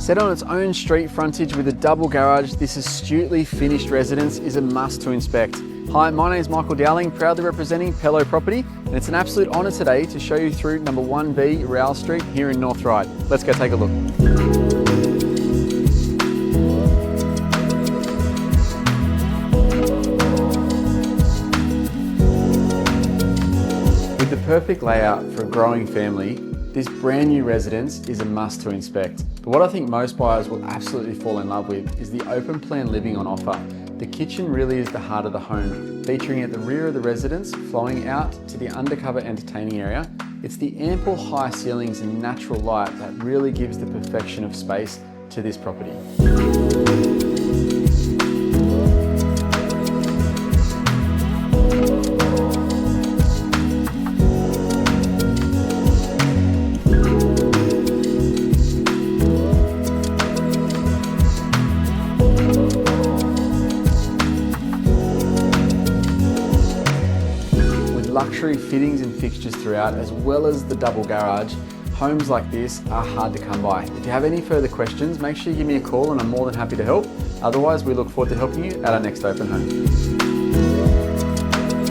Set on its own street frontage with a double garage, this astutely finished residence is a must to inspect. Hi, my name is Michael Dowling, proudly representing Pello Property, and it's an absolute honour today to show you through number 1B Rowell Street here in North Ryde. Let's go take a look. With the perfect layout for a growing family, this brand new residence is a must to inspect. But what I think most buyers will absolutely fall in love with is the open plan living on offer. The kitchen really is the heart of the home, featuring at the rear of the residence, flowing out to the undercover entertaining area. It's the ample high ceilings and natural light that really gives the perfection of space to this property. Luxury fittings and fixtures throughout, as well as the double garage, homes like this are hard to come by. If you have any further questions, make sure you give me a call and I'm more than happy to help. Otherwise, we look forward to helping you at our next open home.